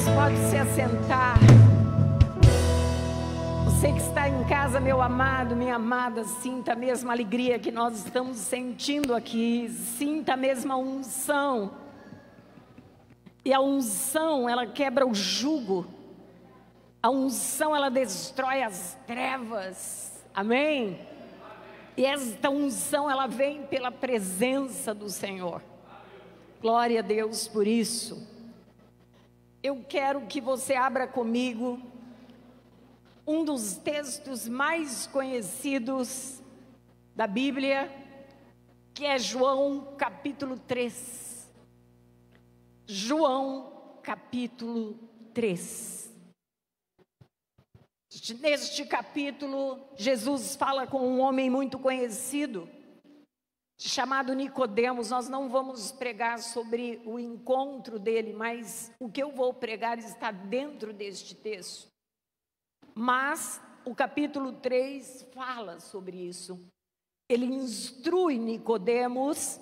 pode se assentar. Você que está em casa, meu amado, minha amada, sinta a mesma alegria que nós estamos sentindo aqui. Sinta a mesma unção. E a unção, ela quebra o jugo. A unção, ela destrói as trevas. Amém? E esta unção, ela vem pela presença do Senhor. Glória a Deus por isso. Eu quero que você abra comigo um dos textos mais conhecidos da Bíblia, que é João capítulo 3. João capítulo 3. Neste capítulo, Jesus fala com um homem muito conhecido, chamado Nicodemos. Nós não vamos pregar sobre o encontro dele, mas o que eu vou pregar está dentro deste texto. Mas o capítulo 3 fala sobre isso. Ele instrui Nicodemos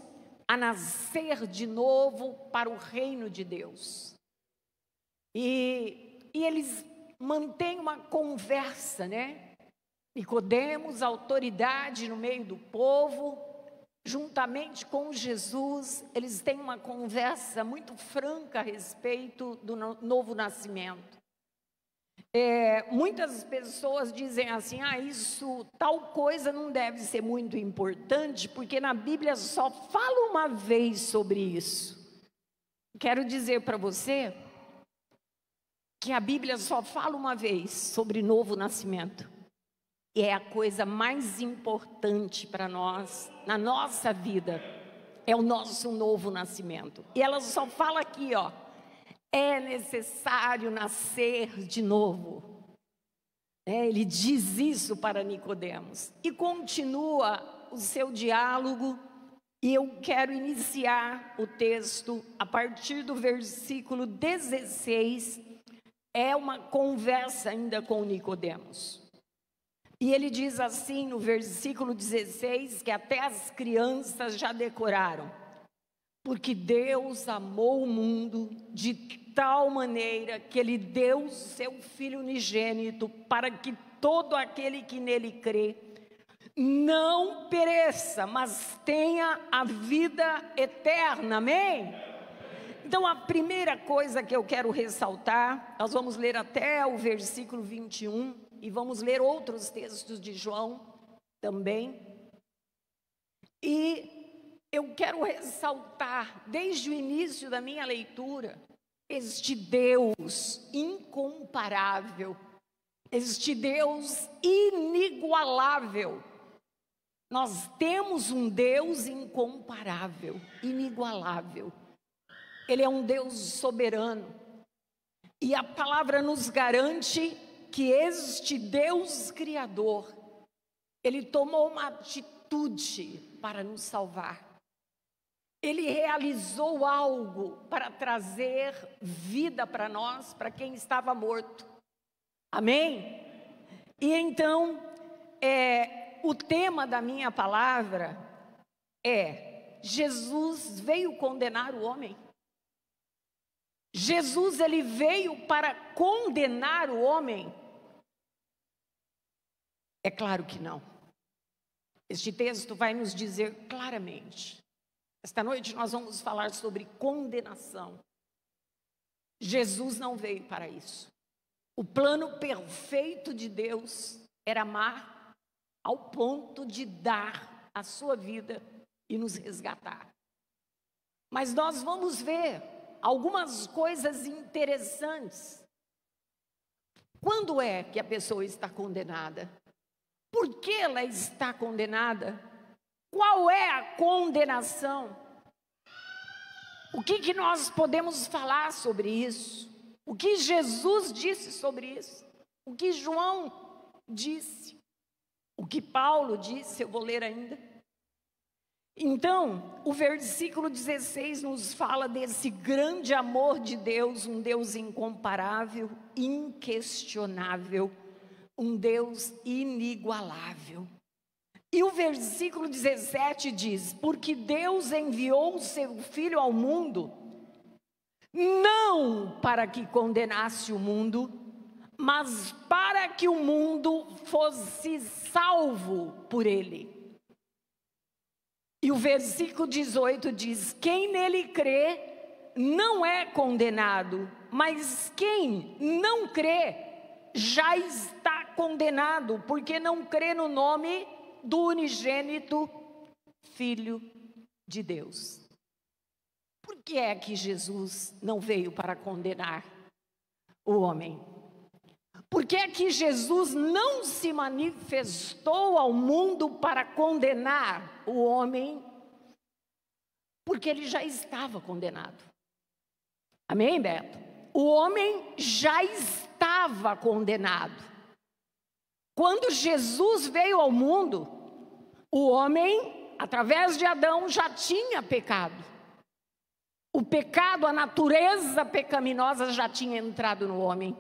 a nascer de novo para o reino de Deus. E eles mantêm uma conversa, né? Nicodemos, autoridade no meio do povo, juntamente com Jesus, eles têm uma conversa muito franca a respeito do novo nascimento. Muitas pessoas dizem assim, isso, tal coisa não deve ser muito importante, porque na Bíblia só fala uma vez sobre isso. Quero dizer para você que a Bíblia só fala uma vez sobre novo nascimento. E é a coisa mais importante para nós, na nossa vida, é o nosso novo nascimento. E ela só fala aqui, é necessário nascer de novo. Ele diz isso para Nicodemos. E continua o seu diálogo, e eu quero iniciar o texto a partir do versículo 16, é uma conversa ainda com Nicodemos. E ele diz assim no versículo 16, que até as crianças já decoraram. Porque Deus amou o mundo de tal maneira que Ele deu o seu Filho unigênito para que todo aquele que nele crê não pereça, mas tenha a vida eterna. Amém? Então a primeira coisa que eu quero ressaltar, nós vamos ler até o versículo 21 e vamos ler outros textos de João também. E eu quero ressaltar, desde o início da minha leitura, este Deus incomparável, este Deus inigualável. Nós temos um Deus incomparável, inigualável. Ele é um Deus soberano. E a palavra nos garante que este Deus criador, Ele tomou uma atitude para nos salvar. Ele realizou algo para trazer vida para nós, para quem estava morto. Amém? E então, o tema da minha palavra é: Jesus veio condenar o homem. Jesus, ele veio para condenar o homem? É claro que não. Este texto vai nos dizer claramente. Esta noite nós vamos falar sobre condenação. Jesus não veio para isso. O plano perfeito de Deus era amar ao ponto de dar a sua vida e nos resgatar. Mas nós vamos ver algumas coisas interessantes. Quando é que a pessoa está condenada? Por que ela está condenada? Qual é a condenação? O que nós podemos falar sobre isso? O que Jesus disse sobre isso? O que João disse? O que Paulo disse? Eu vou ler ainda. Então, o versículo 16 nos fala desse grande amor de Deus, um Deus incomparável, inquestionável, um Deus inigualável. E o versículo 17 diz: porque Deus enviou o seu Filho ao mundo não para que condenasse o mundo, mas para que o mundo fosse salvo por ele. E o versículo 18 diz: quem nele crê não é condenado, mas quem não crê já está condenado, porque não crê no nome do unigênito Filho de Deus. Por que é que Jesus não veio para condenar o homem? Por que é que Jesus não se manifestou ao mundo para condenar o homem? Porque ele já estava condenado. Amém, Beto? O homem já estava condenado. Quando Jesus veio ao mundo, o homem, através de Adão, já tinha pecado. O pecado, a natureza pecaminosa já tinha entrado no homem.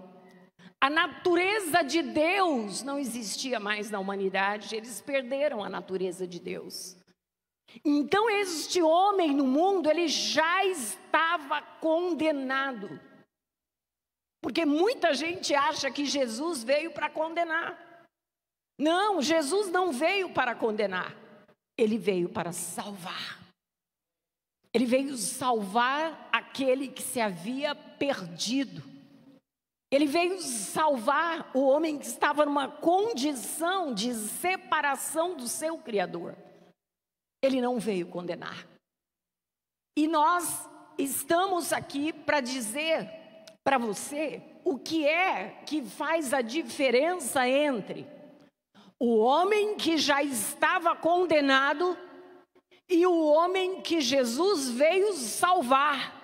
A natureza de Deus não existia mais na humanidade, eles perderam a natureza de Deus. Então este homem no mundo, ele já estava condenado. Porque muita gente acha que Jesus veio para condenar. Não, Jesus não veio para condenar, ele veio para salvar. Ele veio salvar aquele que se havia perdido. Ele veio salvar o homem que estava numa condição de separação do seu Criador. Ele não veio condenar. E nós estamos aqui para dizer para você o que é que faz a diferença entre o homem que já estava condenado e o homem que Jesus veio salvar.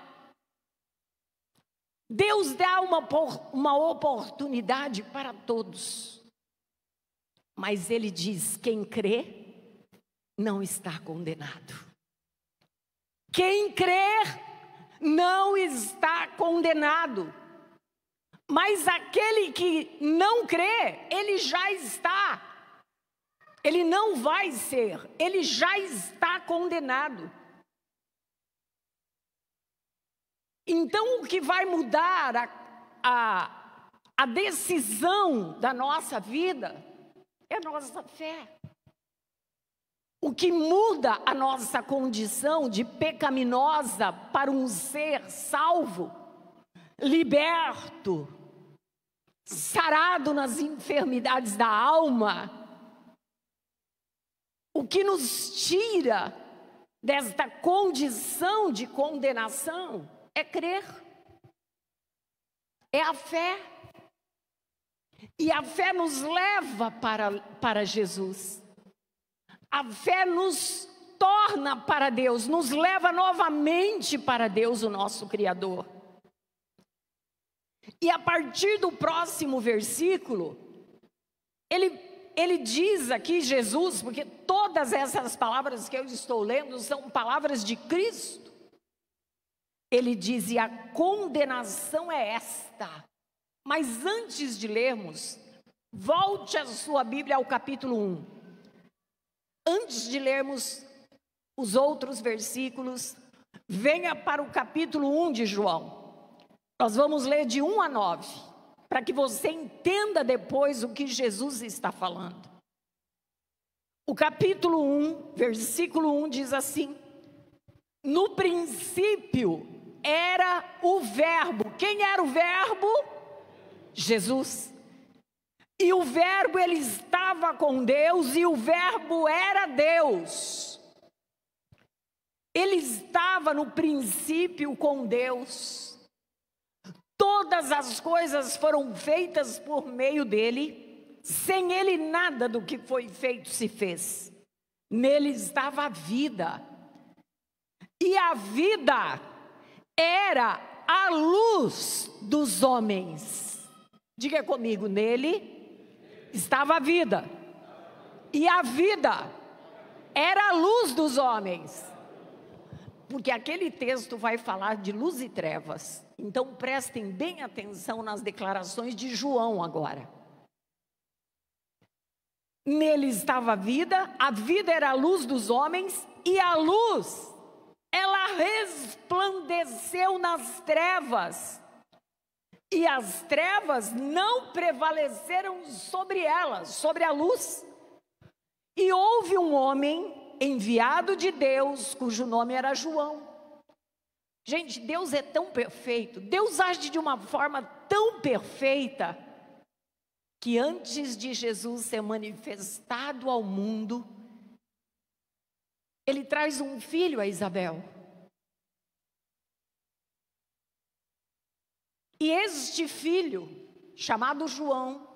Deus dá uma oportunidade para todos, mas Ele diz: quem crê não está condenado. Quem crer não está condenado, mas aquele que não crê, ele já está. Ele não vai ser, ele já está condenado. Então, o que vai mudar a decisão da nossa vida é a nossa fé. O que muda a nossa condição de pecaminosa para um ser salvo, liberto, sarado nas enfermidades da alma, o que nos tira desta condição de condenação é crer, é a fé. E a fé nos leva para Jesus. A fé nos torna para Deus, nos leva novamente para Deus, o nosso Criador. E a partir do próximo versículo, ele diz aqui, Jesus, porque todas essas palavras que eu estou lendo são palavras de Cristo. Ele diz: e a condenação é esta. Mas antes de lermos, volte a sua Bíblia ao capítulo 1. Antes de lermos os outros versículos, venha para o capítulo 1 de João. Nós vamos ler de 1 a 9, para que você entenda depois o que Jesus está falando. O capítulo 1, versículo 1 diz assim: no princípio era o Verbo. Quem era o Verbo? Jesus. E o Verbo, ele estava com Deus, e o Verbo era Deus. Ele estava no princípio com Deus. Todas as coisas foram feitas por meio dele. Sem ele, nada do que foi feito se fez. Nele estava a vida. E a vida era a luz dos homens. Diga comigo: nele estava a vida. E a vida era a luz dos homens. Porque aquele texto vai falar de luz e trevas. Então prestem bem atenção nas declarações de João agora. Nele estava a vida era a luz dos homens, e a luz, ela resplandeceu nas trevas, e as trevas não prevaleceram sobre elas, sobre a luz. E houve um homem enviado de Deus, cujo nome era João. Gente, Deus é tão perfeito, Deus age de uma forma tão perfeita, que antes de Jesus ser manifestado ao mundo, ele traz um filho a Isabel. E este filho, chamado João,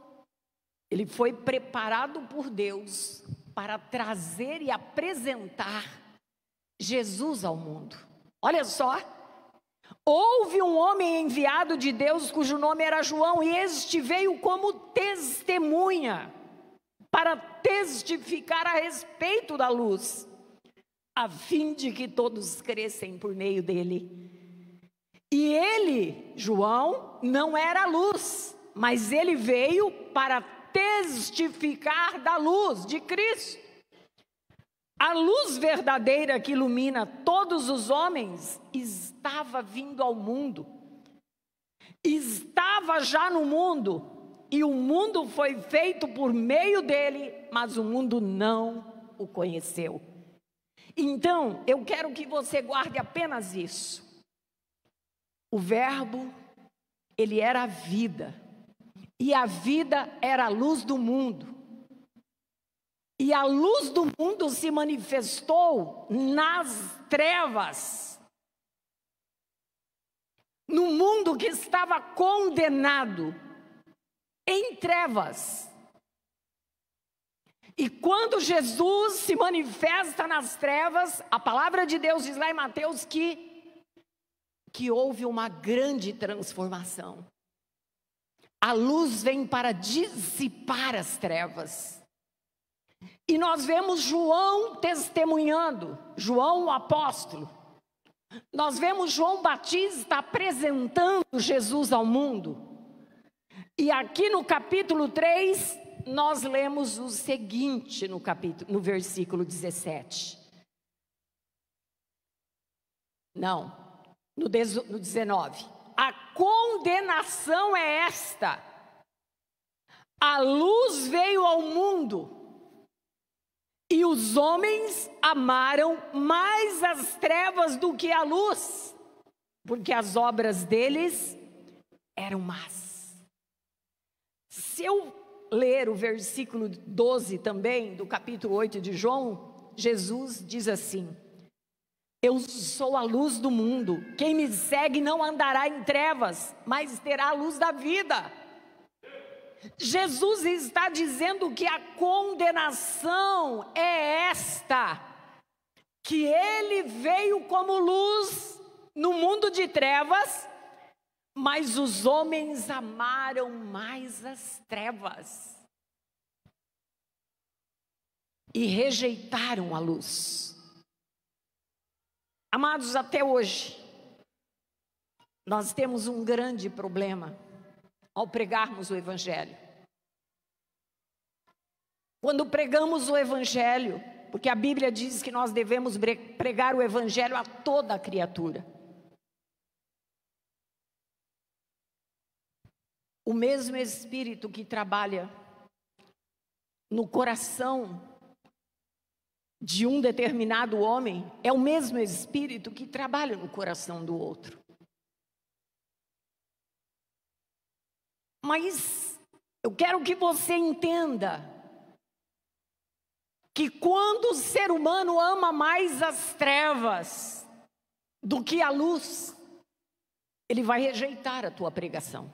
ele foi preparado por Deus para trazer e apresentar Jesus ao mundo. Olha só, houve um homem enviado de Deus cujo nome era João, e este veio como testemunha para testificar a respeito da luz, a fim de que todos crescem por meio dele. E ele, João, não era luz, mas ele veio para testificar da luz de Cristo. A luz verdadeira que ilumina todos os homens estava vindo ao mundo. Estava já no mundo, e o mundo foi feito por meio dele, mas o mundo não o conheceu. Então, eu quero que você guarde apenas isso. O verbo, ele era a vida, e a vida era a luz do mundo. E a luz do mundo se manifestou nas trevas, no mundo que estava condenado, em trevas. E quando Jesus se manifesta nas trevas, a palavra de Deus diz lá em Mateus que houve uma grande transformação. A luz vem para dissipar as trevas. E nós vemos João testemunhando, João o apóstolo. Nós vemos João Batista apresentando Jesus ao mundo. E aqui no capítulo 3, nós lemos o seguinte no versículo 17. Não, no 19. A condenação é esta: a luz veio ao mundo, e os homens amaram mais as trevas do que a luz, porque as obras deles eram más. Se eu ler o versículo 12 também, do capítulo 8 de João, Jesus diz assim: eu sou a luz do mundo, quem me segue não andará em trevas, mas terá a luz da vida. Jesus está dizendo que a condenação é esta, que ele veio como luz no mundo de trevas, mas os homens amaram mais as trevas e rejeitaram a luz. Amados, até hoje, nós temos um grande problema ao pregarmos o Evangelho. Quando pregamos o Evangelho, porque a Bíblia diz que nós devemos pregar o Evangelho a toda a criatura. O mesmo Espírito que trabalha no coração de um determinado homem é o mesmo Espírito que trabalha no coração do outro. Mas eu quero que você entenda que quando o ser humano ama mais as trevas do que a luz, ele vai rejeitar a tua pregação.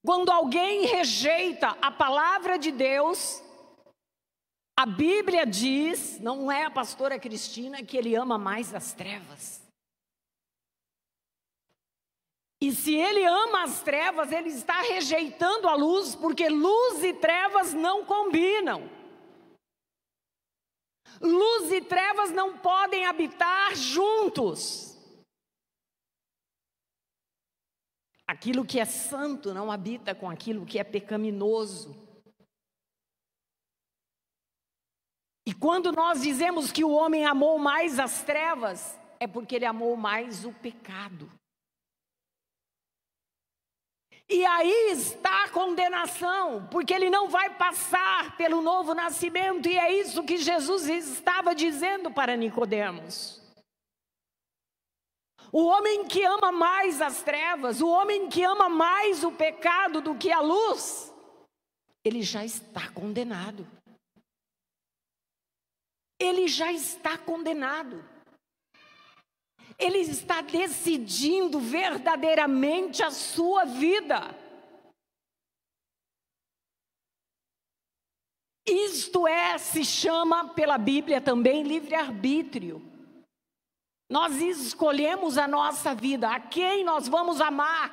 Quando alguém rejeita a palavra de Deus, a Bíblia diz, não é a pastora Cristina, que ele ama mais as trevas. E se ele ama as trevas, ele está rejeitando a luz, porque luz e trevas não combinam. Luz e trevas não podem habitar juntos. Aquilo que é santo não habita com aquilo que é pecaminoso. E Quando nós dizemos que o homem amou mais as trevas, é porque ele amou mais o pecado. E aí está a condenação, porque ele não vai passar pelo novo nascimento, e é isso que Jesus estava dizendo para Nicodemos. O homem que ama mais as trevas, o homem que ama mais o pecado do que a luz, ele já está condenado. Ele já está condenado. Ele está decidindo verdadeiramente a sua vida. Isto se chama pela Bíblia também livre-arbítrio. Nós escolhemos a nossa vida, a quem nós vamos amar,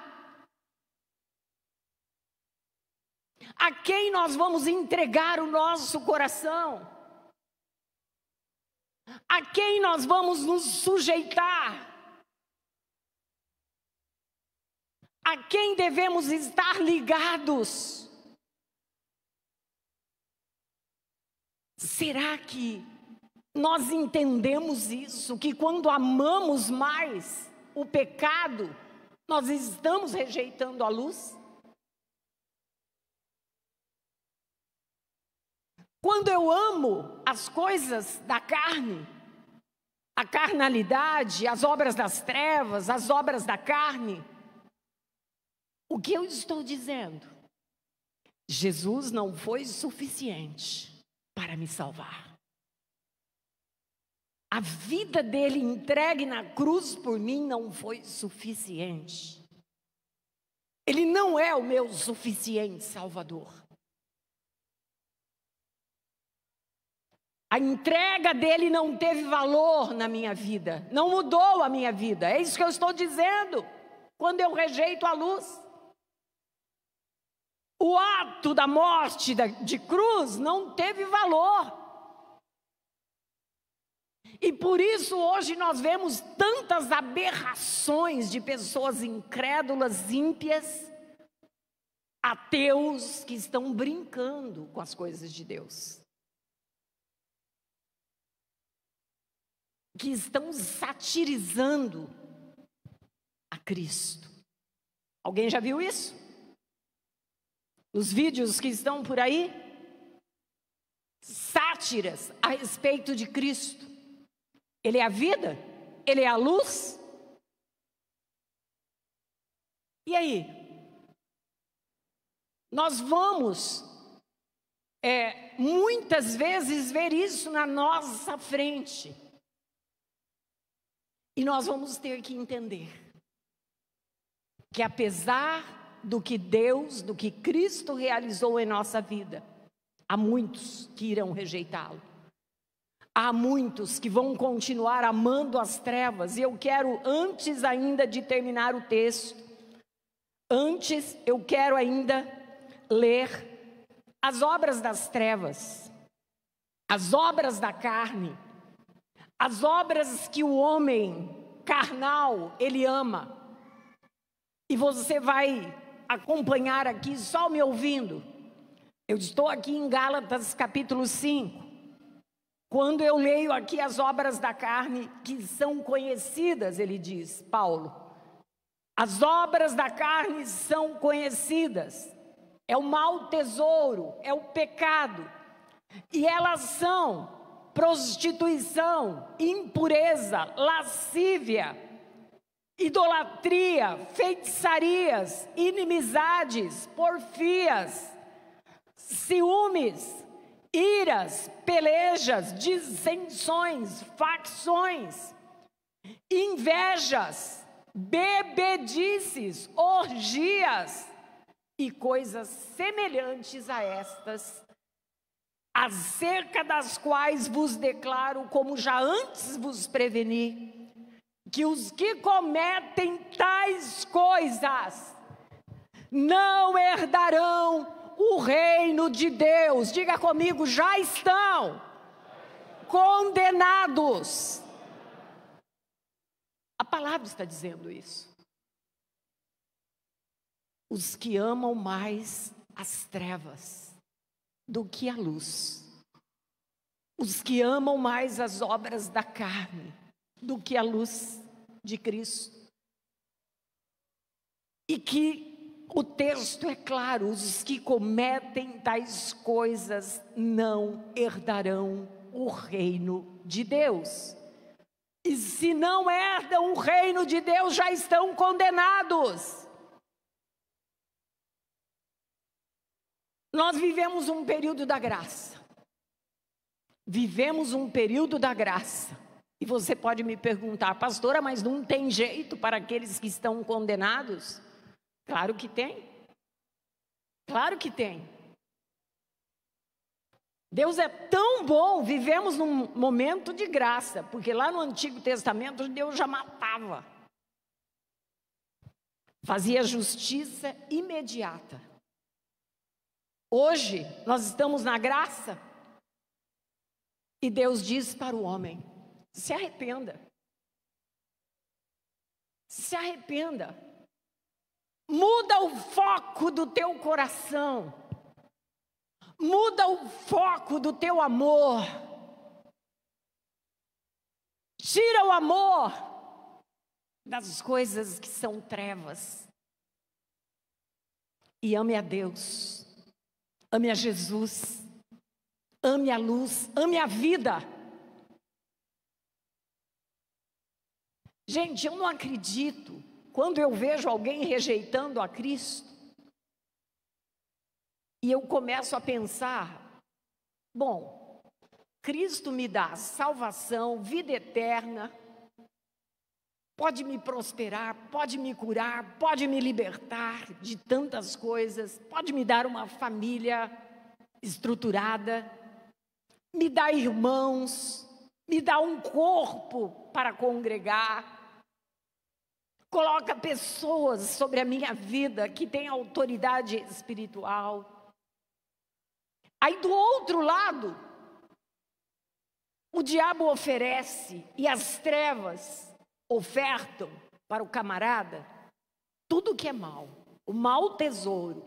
a quem nós vamos entregar o nosso coração, a quem nós vamos nos sujeitar, a quem devemos estar ligados. Será que nós entendemos isso, que quando amamos mais o pecado, nós estamos rejeitando a luz? Quando eu amo as coisas da carne, a carnalidade, as obras das trevas, as obras da carne, o que eu estou dizendo? Jesus não foi suficiente para me salvar. A vida dele entregue na cruz por mim não foi suficiente. Ele não é o meu suficiente Salvador. A entrega dele não teve valor na minha vida, não mudou a minha vida. É isso que eu estou dizendo quando eu rejeito a luz. O ato da morte de cruz não teve valor. E por isso hoje nós vemos tantas aberrações de pessoas incrédulas, ímpias, ateus, que estão brincando com as coisas de Deus. Que estão satirizando a Cristo. Alguém já viu isso? Nos vídeos que estão por aí? Sátiras a respeito de Cristo. Ele é a vida? Ele é a luz? E aí? Nós vamos, muitas vezes, ver isso na nossa frente. E nós vamos ter que entender que apesar do que Deus, do que Cristo realizou em nossa vida, há muitos que irão rejeitá-lo. Há muitos que vão continuar amando as trevas. E eu quero, antes ainda de terminar o texto, eu quero ainda ler as obras das trevas, as obras da carne, as obras que o homem carnal, ele ama. E você vai acompanhar aqui só me ouvindo. Eu estou aqui em Gálatas capítulo 5. Quando eu leio aqui as obras da carne que são conhecidas, ele diz, Paulo, as obras da carne são conhecidas, é o mau tesouro, é o pecado, e elas são prostituição, impureza, lascívia, idolatria, feitiçarias, inimizades, porfias, ciúmes, iras, pelejas, dissensões, facções, invejas, bebedices, orgias e coisas semelhantes a estas, acerca das quais vos declaro, como já antes vos preveni, que os que cometem tais coisas não herdarão o reino de Deus. Diga comigo, já estão condenados. A palavra está dizendo isso. Os que amam mais as trevas do que a luz. os que amam mais as obras da carne do que a luz de Cristo. E que o texto é claro: os que cometem tais coisas não herdarão o reino de Deus. E se não herdam o reino de Deus, já estão condenados. Nós vivemos um período da graça. Vivemos um período da graça. E você pode me perguntar: pastora, mas não tem jeito para aqueles que estão condenados? Claro que tem. Claro que tem. Deus é tão bom, vivemos num momento de graça, porque lá no Antigo Testamento Deus já matava. Fazia justiça imediata. Hoje nós estamos na graça e Deus diz para o homem: se arrependa. Se arrependa. Muda o foco do teu coração. Muda o foco do teu amor. Tira o amor das coisas que são trevas. E ame a Deus. Ame a Jesus. Ame a luz. Ame a vida. Gente, eu não acredito quando eu vejo alguém rejeitando a Cristo. E eu começo a pensar: bom, Cristo me dá salvação, vida eterna, pode me prosperar, pode me curar, pode me libertar de tantas coisas, pode me dar uma família estruturada, me dá irmãos, me dá um corpo para congregar, coloca pessoas sobre a minha vida que têm autoridade espiritual. Aí do outro lado, o diabo oferece e as trevas ofertam para o camarada tudo que é mal, o mau tesouro,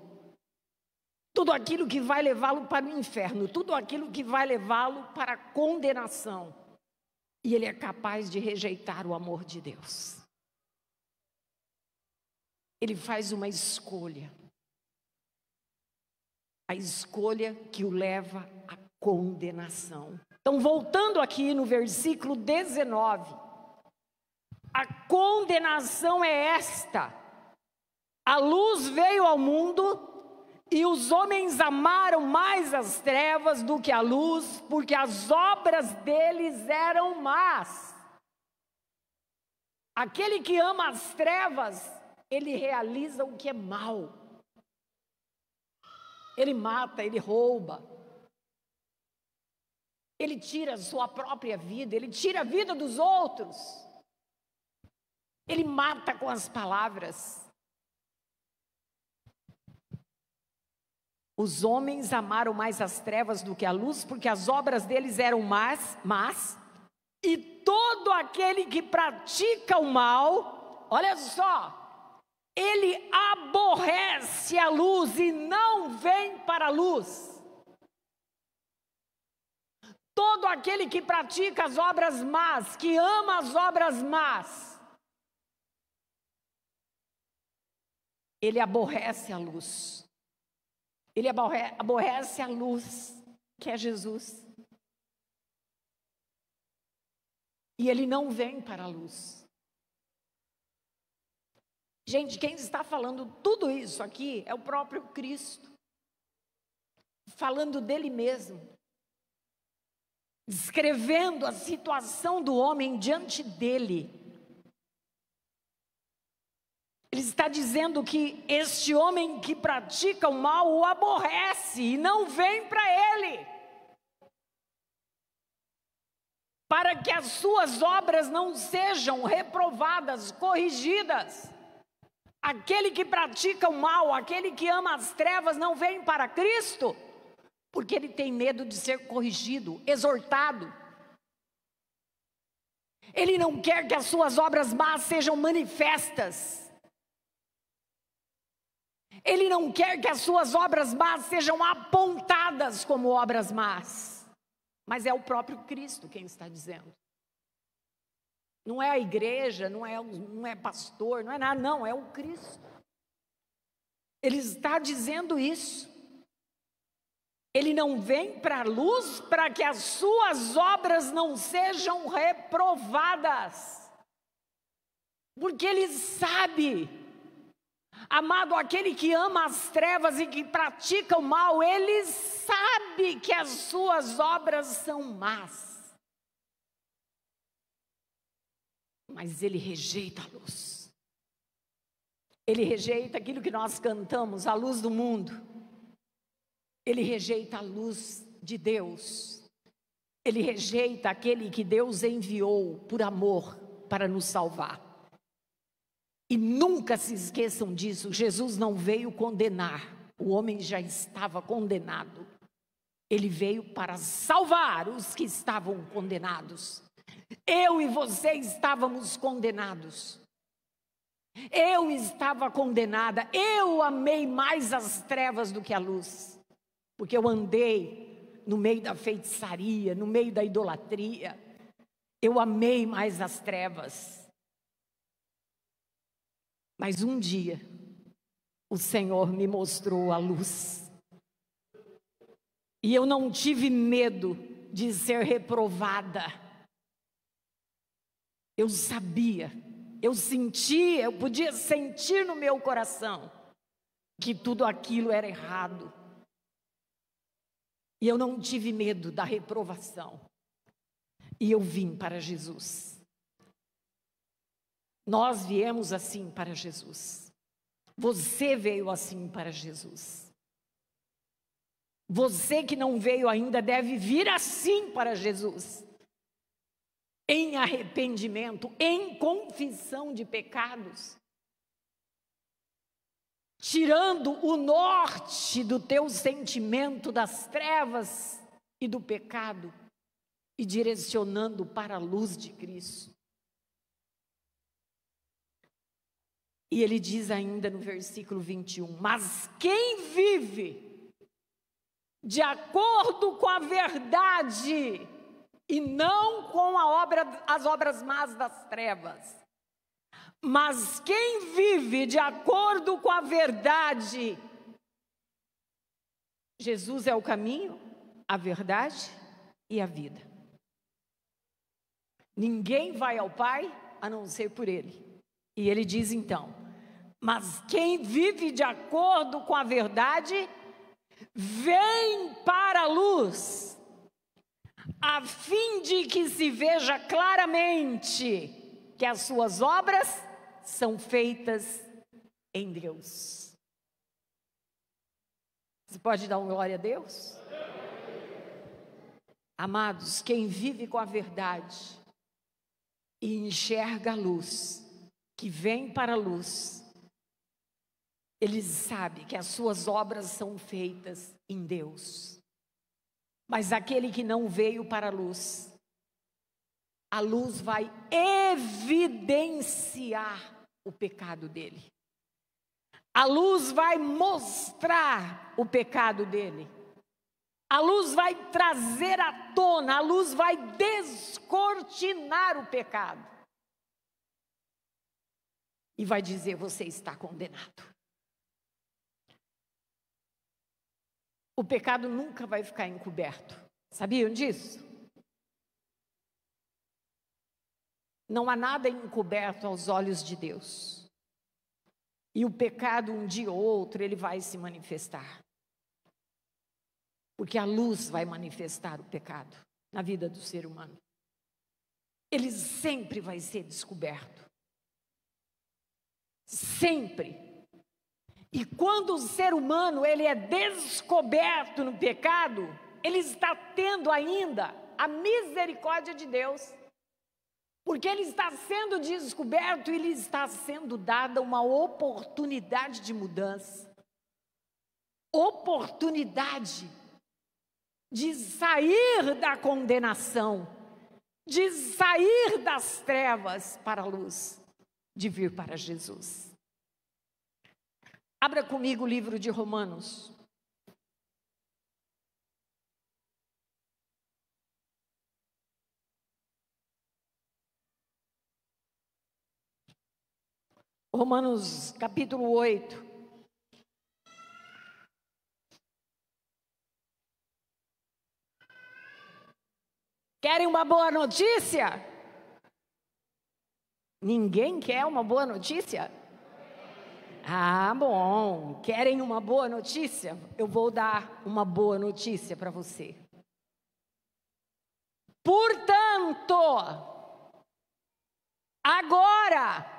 tudo aquilo que vai levá-lo para o inferno, tudo aquilo que vai levá-lo para a condenação. E ele é capaz de rejeitar o amor de Deus. Ele faz uma escolha. A escolha que o leva à condenação. Então, voltando aqui no versículo 19. A condenação é esta: a luz veio ao mundo e os homens amaram mais as trevas do que a luz, porque as obras deles eram más. Aquele que ama as trevas, ele realiza o que é mal. Ele mata, ele rouba. Ele tira a sua própria vida, ele tira a vida dos outros. Ele mata com as palavras. Os homens amaram mais as trevas do que a luz, porque as obras deles eram más, e todo aquele que pratica o mal, olha só, ele aborrece a luz e não vem para a luz. Todo aquele que pratica as obras más, que ama as obras más, ele aborrece a luz. Ele aborrece a luz, que é Jesus. E ele não vem para a luz. Gente, quem está falando tudo isso aqui é o próprio Cristo. Falando dele mesmo. Descrevendo a situação do homem diante dele. Ele está dizendo que este homem que pratica o mal o aborrece e não vem para ele. Para que as suas obras não sejam reprovadas, corrigidas. Aquele que pratica o mal, aquele que ama as trevas não vem para Cristo, porque ele tem medo de ser corrigido, exortado. Ele não quer que as suas obras más sejam manifestas. Ele não quer que as suas obras más sejam apontadas como obras más. Mas é o próprio Cristo quem está dizendo. Não é a igreja, não é pastor, não é nada, não, é o Cristo. Ele está dizendo isso. Ele não vem para a luz para que as suas obras não sejam reprovadas. Porque ele sabe, amado, aquele que ama as trevas e que pratica o mal, ele sabe que as suas obras são más. Mas ele rejeita a luz. Ele rejeita aquilo que nós cantamos, a luz do mundo. Ele rejeita a luz de Deus. Ele rejeita aquele que Deus enviou por amor para nos salvar. E nunca se esqueçam disso, Jesus não veio condenar. O homem já estava condenado. Ele veio para salvar os que estavam condenados. Eu e você estávamos condenados. Eu estava condenada. Eu amei mais as trevas do que a luz. Porque eu andei no meio da feitiçaria, no meio da idolatria. Eu amei mais as trevas. Mas um dia, o Senhor me mostrou a luz. E eu não tive medo de ser reprovada. Eu sabia, eu sentia, eu podia sentir no meu coração que tudo aquilo era errado. E eu não tive medo da reprovação. E eu vim para Jesus. Nós viemos assim para Jesus. Você veio assim para Jesus. Você que não veio ainda deve vir assim para Jesus. Em arrependimento, em confissão de pecados. Tirando o norte do teu sentimento das trevas e do pecado. E direcionando para a luz de Cristo. E ele diz ainda no versículo 21, mas quem vive de acordo com a verdade e não com as obras más das trevas, mas quem vive de acordo com a verdade, Jesus é o caminho, a verdade e a vida. Ninguém vai ao Pai a não ser por Ele. E ele diz então, mas quem vive de acordo com a verdade, vem para a luz, a fim de que se veja claramente que as suas obras são feitas em Deus. Você pode dar uma glória a Deus? Amados, quem vive com a verdade e enxerga a luz, que vem para a luz, ele sabe que as suas obras são feitas em Deus. Mas aquele que não veio para a luz vai evidenciar o pecado dele. A luz vai mostrar o pecado dele. A luz vai trazer à tona, a luz vai descortinar o pecado. E vai dizer, você está condenado. O pecado nunca vai ficar encoberto. Sabiam disso? Não há nada encoberto aos olhos de Deus. E o pecado, um dia ou outro, ele vai se manifestar. Porque a luz vai manifestar o pecado na vida do ser humano. Ele sempre vai ser descoberto. Sempre. E quando o ser humano ele é descoberto no pecado, ele está tendo ainda a misericórdia de Deus. Porque ele está sendo descoberto e lhe está sendo dada uma oportunidade de mudança. Oportunidade de sair da condenação, de sair das trevas para a luz, de vir para Jesus. Abra comigo o livro de Romanos. Romanos capítulo 8. Querem uma boa notícia? Ninguém quer uma boa notícia? Ah, bom. Querem uma boa notícia? Eu vou dar uma boa notícia para você. Portanto, agora,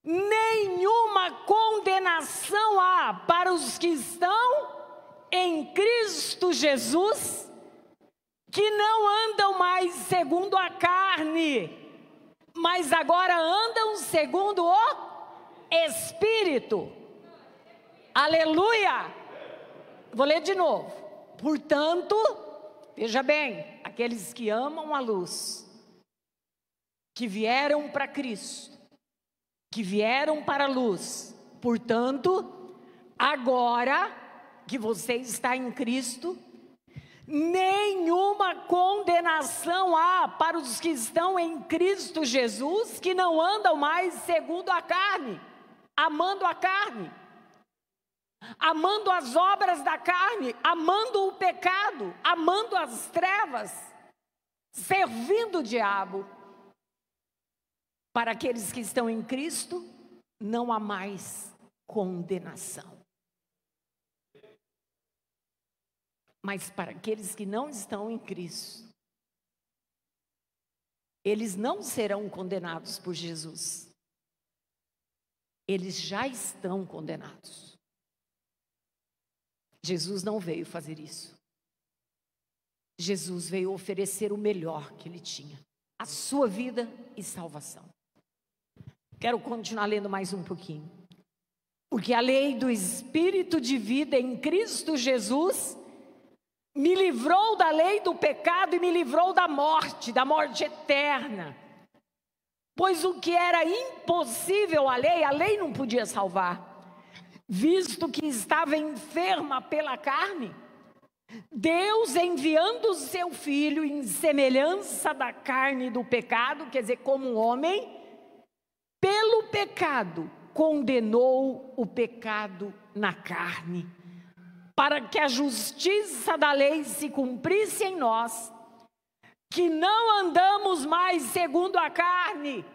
nenhuma condenação há para os que estão em Cristo Jesus, que não andam mais segundo a carne, mas agora andam segundo o Espírito. Aleluia! Vou ler de novo. Portanto, veja bem, aqueles que amam a luz, que vieram para Cristo, que vieram para a luz, portanto, agora que você está em Cristo, nenhuma condenação há para os que estão em Cristo Jesus, que não andam mais segundo a carne, amando a carne, amando as obras da carne, amando o pecado, amando as trevas, servindo o diabo. Para aqueles que estão em Cristo, não há mais condenação. Mas para aqueles que não estão em Cristo, eles não serão condenados por Jesus. Eles já estão condenados. Jesus não veio fazer isso. Jesus veio oferecer o melhor que ele tinha, a sua vida e salvação. Quero continuar lendo mais um pouquinho. Porque a lei do Espírito de vida em Cristo Jesus me livrou da lei do pecado e me livrou da morte eterna. Pois o que era impossível à lei não podia salvar. Visto que estava enferma pela carne, Deus, enviando o seu Filho em semelhança da carne do pecado, quer dizer, como um homem, pelo pecado, condenou o pecado na carne, para que a justiça da lei se cumprisse em nós, que não andamos mais segundo a carne,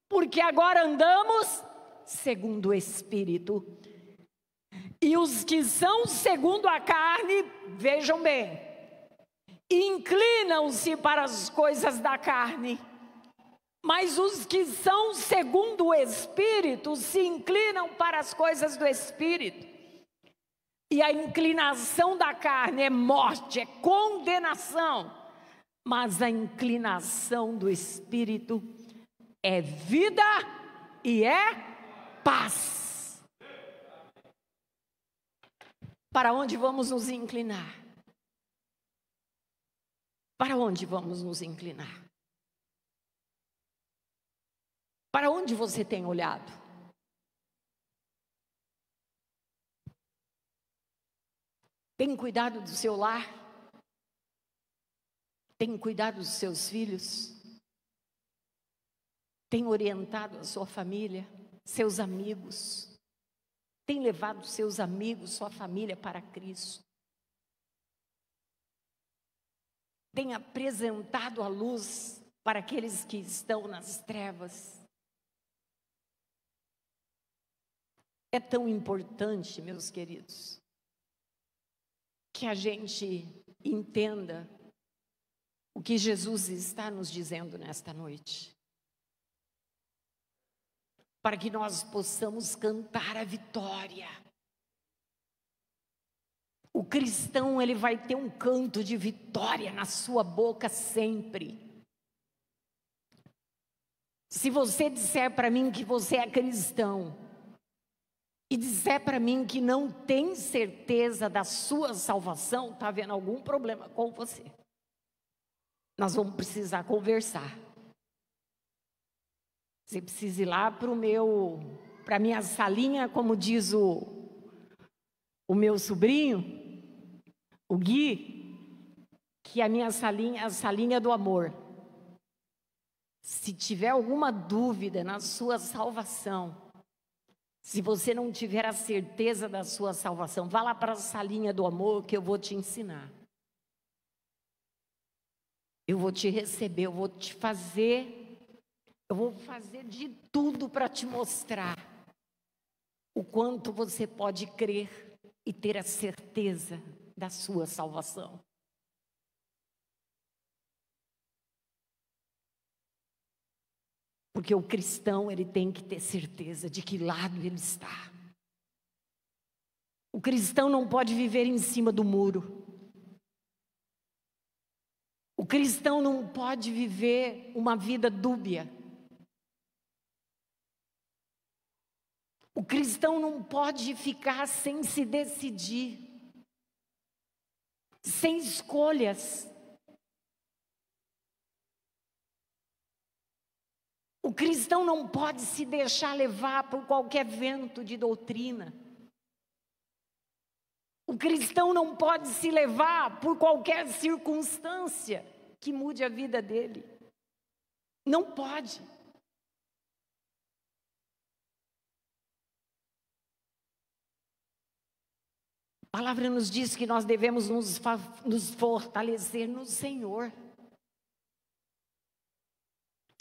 porque agora andamos segundo o Espírito. E os que são segundo a carne, vejam bem, inclinam-se para as coisas da carne, mas os que são segundo o Espírito se inclinam para as coisas do Espírito. E a inclinação da carne é morte, é condenação, mas a inclinação do Espírito é vida e é paz. Para onde vamos nos inclinar? Para onde vamos nos inclinar? Para onde você tem olhado? Tem cuidado do seu lar? Tem cuidado dos seus filhos? Tem orientado a sua família, seus amigos? Tem levado seus amigos, sua família para Cristo? Tem apresentado a luz para aqueles que estão nas trevas? É tão importante, meus queridos, que a gente entenda o que Jesus está nos dizendo nesta noite, para que nós possamos cantar a vitória. O cristão, ele vai ter um canto de vitória na sua boca sempre. Se você disser para mim que você é cristão, e disser para mim que não tem certeza da sua salvação, está havendo algum problema com você. Nós vamos precisar conversar. Você precisa ir lá para a minha salinha, como diz o meu sobrinho, o Gui, que a minha salinha é a salinha do amor. Se tiver alguma dúvida na sua salvação, se você não tiver a certeza da sua salvação, vá lá para a salinha do amor que eu vou te ensinar. Eu vou te receber, eu vou fazer de tudo para te mostrar o quanto você pode crer e ter a certeza da sua salvação. Porque o cristão, ele tem que ter certeza de que lado ele está. O cristão não pode viver em cima do muro. O cristão não pode viver uma vida dúbia. O cristão não pode ficar sem se decidir, sem escolhas. O cristão não pode se deixar levar por qualquer vento de doutrina. O cristão não pode se levar por qualquer circunstância que mude a vida dele. Não pode. A palavra nos diz que nós devemos nos fortalecer no Senhor.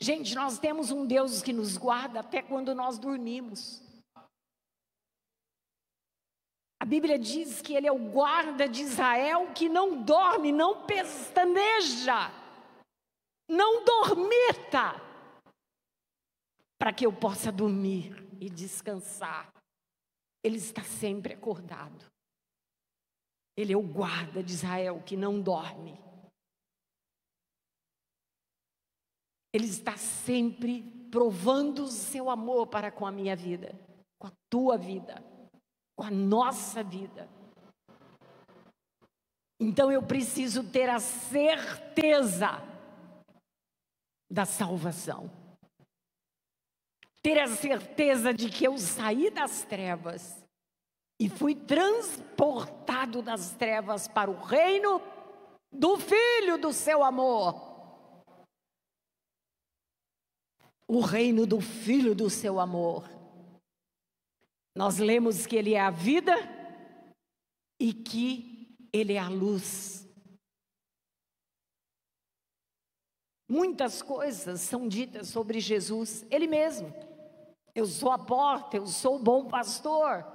Gente, nós temos um Deus que nos guarda até quando nós dormimos. A Bíblia diz que Ele é o guarda de Israel que não dorme, não pestaneja, não dormita, para que eu possa dormir e descansar. Ele está sempre acordado. Ele é o guarda de Israel que não dorme. Ele está sempre provando o seu amor para com a minha vida, com a tua vida, com a nossa vida. Então eu preciso ter a certeza da salvação. Ter a certeza de que eu saí das trevas e fui transportado das trevas para o reino do Filho do seu amor. O reino do Filho do seu amor. Nós lemos que Ele é a vida e que Ele é a luz. Muitas coisas são ditas sobre Jesus, Ele mesmo. Eu sou a porta, eu sou o bom pastor,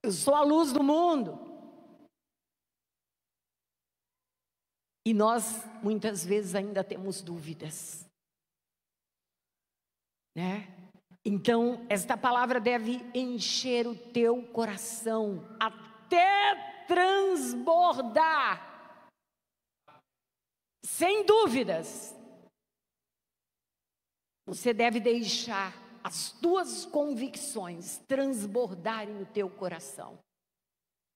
eu sou a luz do mundo. E nós, muitas vezes, ainda temos dúvidas, né? Então, esta palavra deve encher o teu coração até transbordar, sem dúvidas. Você deve deixar as tuas convicções transbordarem no teu coração.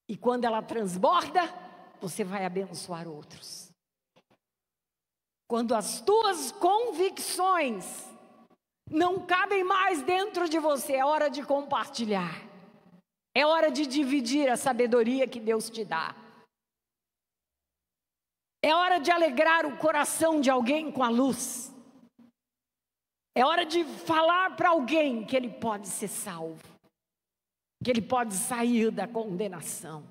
E quando ela transborda, você vai abençoar outros. Quando as tuas convicções não cabem mais dentro de você, é hora de compartilhar. É hora de dividir a sabedoria que Deus te dá. É hora de alegrar o coração de alguém com a luz. É hora de falar para alguém que ele pode ser salvo, que ele pode sair da condenação,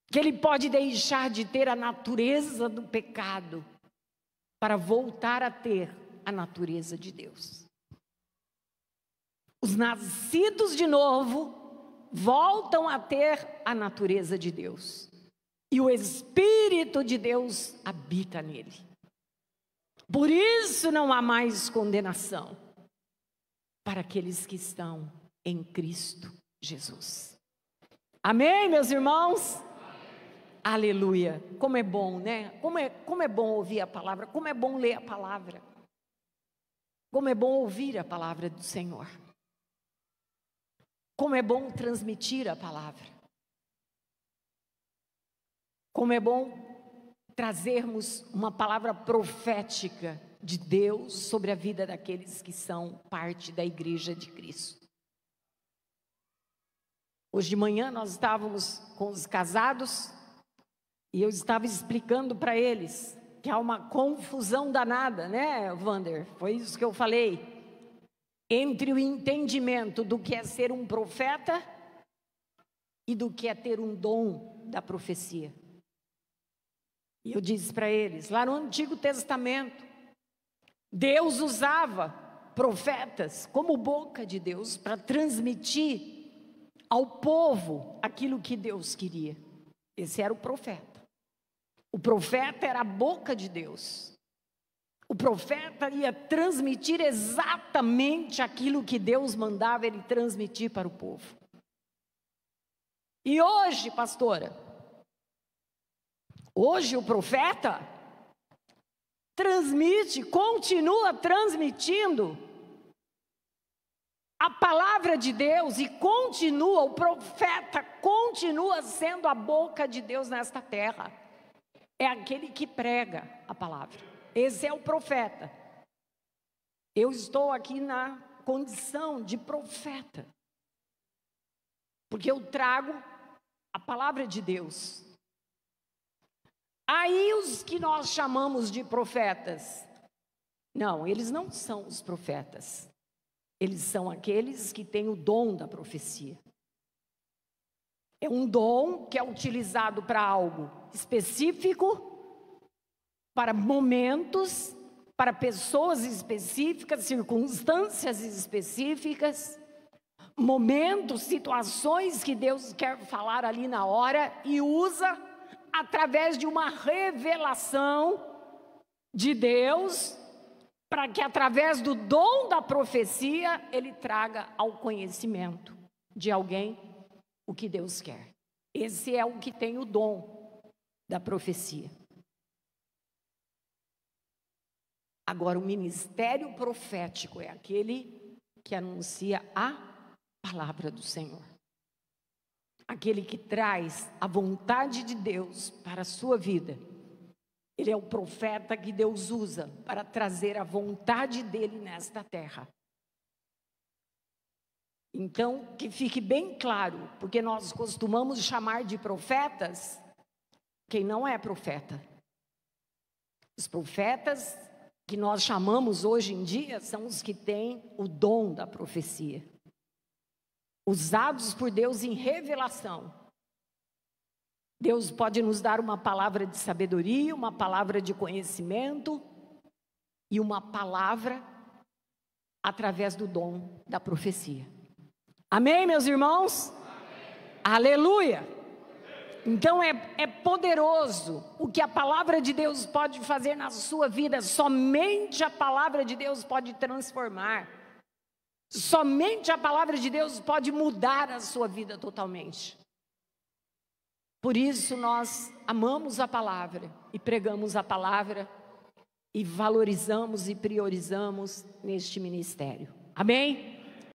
que ele pode deixar de ter a natureza do pecado para voltar a ter a natureza de Deus. Os nascidos de novo voltam a ter a natureza de Deus. E o Espírito de Deus habita nele. Por isso não há mais condenação para aqueles que estão em Cristo Jesus. Amém, meus irmãos? Aleluia. Como é bom, né? Como é bom ouvir a palavra, como é bom ler a palavra. Como é bom ouvir a palavra do Senhor. Como é bom transmitir a palavra. Como é bom trazermos uma palavra profética de Deus sobre a vida daqueles que são parte da Igreja de Cristo. Hoje de manhã nós estávamos com os casados e eu estava explicando para eles que há uma confusão danada, né, Wander? Foi isso que eu falei. Entre o entendimento do que é ser um profeta e do que é ter um dom da profecia. E eu disse para eles, lá no Antigo Testamento, Deus usava profetas como boca de Deus para transmitir ao povo aquilo que Deus queria. Esse era o profeta. O profeta era a boca de Deus. O profeta ia transmitir exatamente aquilo que Deus mandava ele transmitir para o povo. E hoje, pastora, hoje o profeta continua transmitindo a palavra de Deus e o profeta continua sendo a boca de Deus nesta terra. É aquele que prega a palavra. Esse é o profeta. Eu estou aqui na condição de profeta, porque eu trago a palavra de Deus. Aí os que nós chamamos de profetas, não, eles não são os profetas. Eles são aqueles que têm o dom da profecia. É um dom que é utilizado para algo específico, para momentos, para pessoas específicas, circunstâncias específicas, momentos, situações que Deus quer falar ali na hora e usa através de uma revelação de Deus, para que através do dom da profecia ele traga ao conhecimento de alguém o que Deus quer. Esse é o que tem o dom da profecia. Agora, o ministério profético é aquele que anuncia a palavra do Senhor. Aquele que traz a vontade de Deus para a sua vida. Ele é o profeta que Deus usa para trazer a vontade dele nesta terra. Então, que fique bem claro, porque nós costumamos chamar de profetas quem não é profeta. Os profetas que nós chamamos hoje em dia são os que têm o dom da profecia, usados por Deus em revelação. Deus pode nos dar uma palavra de sabedoria, uma palavra de conhecimento e uma palavra através do dom da profecia. Amém, meus irmãos? Amém. Aleluia! Então é poderoso o que a palavra de Deus pode fazer na sua vida. Somente a palavra de Deus pode transformar. Somente a palavra de Deus pode mudar a sua vida totalmente. Por isso nós amamos a palavra e pregamos a palavra e valorizamos e priorizamos neste ministério. Amém?